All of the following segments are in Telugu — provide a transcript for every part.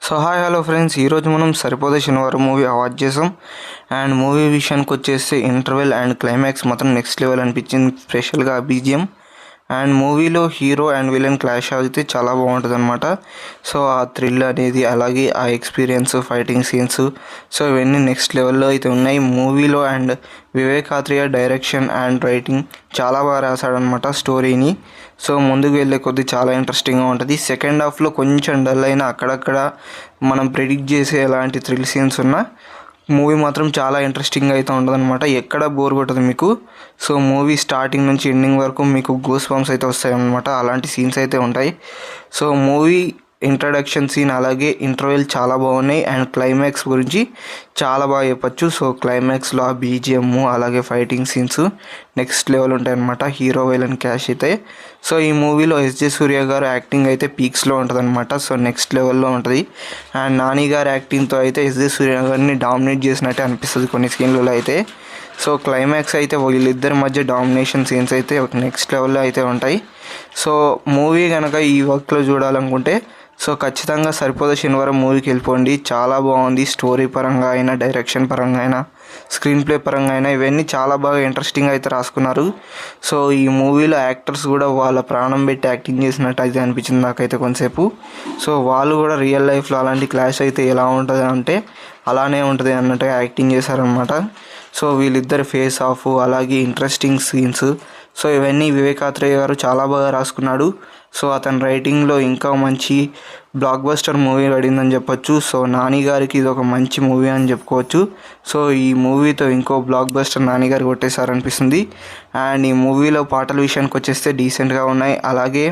సో హాయ్ హలో ఫ్రెండ్స్, ఈరోజు మనం సరిపోదే శనివారం మూవీ అవాచ్ చేసాం. అండ్ మూవీ విషయానికి వచ్చేసి ఇంటర్వెల్ అండ్ క్లైమాక్స్ మాత్రం నెక్స్ట్ లెవెల్ అనిపించింది, స్పెషల్గా బీజిఎం. అండ్ మూవీలో హీరో అండ్ విలన్ క్లాష్ అయితే చాలా బాగుంటుంది అనమాట. సో ఆ థ్రిల్ అనేది, అలాగే ఆ ఎక్స్పీరియన్స్, ఫైటింగ్ సీన్స్, సో ఇవన్నీ నెక్స్ట్ లెవెల్లో అయితే ఉన్నాయి మూవీలో. And Vivek Athreya direction and writing చాలా బాగా రాశాడనమాట స్టోరీని. సో ముందుకు వెళ్ళే కొద్దీ చాలా ఇంట్రెస్టింగ్గా ఉంటుంది. సెకండ్ హాఫ్లో కొంచెం డల్ అయినా అక్కడక్కడ మనం ప్రెడిక్ట్ చేసే ఎలాంటి థ్రిల్ సీన్స్ ఉన్నా మూవీ మాత్రం చాలా ఇంట్రెస్టింగ్గా అయితే ఉంటుంది అనమాట. ఎక్కడ బోర్ కొట్టదు మీకు. సో మూవీ స్టార్టింగ్ నుంచి ఎండింగ్ వరకు మీకు గూస్ బంప్స్ అయితే వస్తాయి అన్నమాట. అలాంటి సీన్స్ అయితే ఉంటాయి. సో మూవీ ఇంట్రడక్షన్ సీన్ అలాగే ఇంటర్వెల్ చాలా బాగున్నాయి. అండ్ క్లైమాక్స్ గురించి చాలా బాగా చెప్పచ్చు. సో క్లైమాక్స్లో ఆ బీజిఎం అలాగే ఫైటింగ్ సీన్స్ నెక్స్ట్ లెవెల్ ఉంటాయి అనమాట. హీరో విలన్ క్యాష్ అయితే. సో ఈ మూవీలో ఎస్జే సూర్య గారు యాక్టింగ్ అయితే పీక్స్లో ఉంటుంది అనమాట. సో నెక్స్ట్ లెవెల్లో ఉంటుంది. అండ్ నాని గారి యాక్టింగ్తో అయితే ఎస్జే సూర్య గారిని డామినేట్ చేసినట్టే అనిపిస్తుంది కొన్ని సీన్లలో అయితే. సో క్లైమాక్స్ అయితే వీళ్ళిద్దరి మధ్య డామినేషన్ సీన్స్ అయితే నెక్స్ట్ లెవెల్లో అయితే ఉంటాయి. సో మూవీ కనుక ఈ వర్క్లో చూడాలనుకుంటే సో ఖచ్చితంగా సరిపోదే శనివారం మూవీకి వెళ్ళిపోండి. చాలా బాగుంది. స్టోరీ పరంగా అయినా, డైరెక్షన్ పరంగా అయినా, స్క్రీన్ ప్లే పరంగా అయినా ఇవన్నీ చాలా బాగా ఇంట్రెస్టింగ్ అయితే రాసుకున్నారు. సో ఈ మూవీలో యాక్టర్స్ కూడా వాళ్ళ ప్రాణం పెట్టి యాక్టింగ్ చేసినట్టు అయితే అనిపించింది నాకైతే కొంతసేపు. సో వాళ్ళు కూడా రియల్ లైఫ్లో అలాంటి క్లాష్ అయితే ఎలా ఉంటుంది అంటే అలానే ఉంటుంది అన్నట్టుగా యాక్టింగ్ చేశారనమాట. సో వీళ్ళిద్దరు ఫేస్ ఆఫ్ అలాగే ఇంట్రెస్టింగ్ సీన్స్, సో ఇవన్నీ వివేక్ ఆత్రేయ గారు చాలా బాగా రాసుకున్నాడు. సో అతని రైటింగ్లో ఇంకా మంచి బ్లాక్ బస్టర్ మూవీ పడిందని చెప్పొచ్చు. సో నాని గారికి ఇది ఒక మంచి మూవీ అని చెప్పుకోవచ్చు. సో ఈ మూవీతో ఇంకో బ్లాక్ బస్టర్ నాని గారు కొట్టేశారనిపిస్తుంది. అండ్ ఈ మూవీలో పాటల విషయానికి వచ్చేస్తే డీసెంట్గా ఉన్నాయి. అలాగే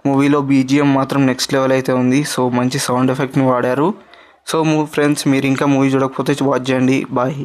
మూవీలో బీజిఎం మాత్రం నెక్స్ట్ లెవెల్ అయితే ఉంది. సో మంచి సౌండ్ ఎఫెక్ట్ని వాడారు. సో ఫ్రెండ్స్, మీరు ఇంకా మూవీ చూడకపోతే వాచ్ చేయండి. బాయ్.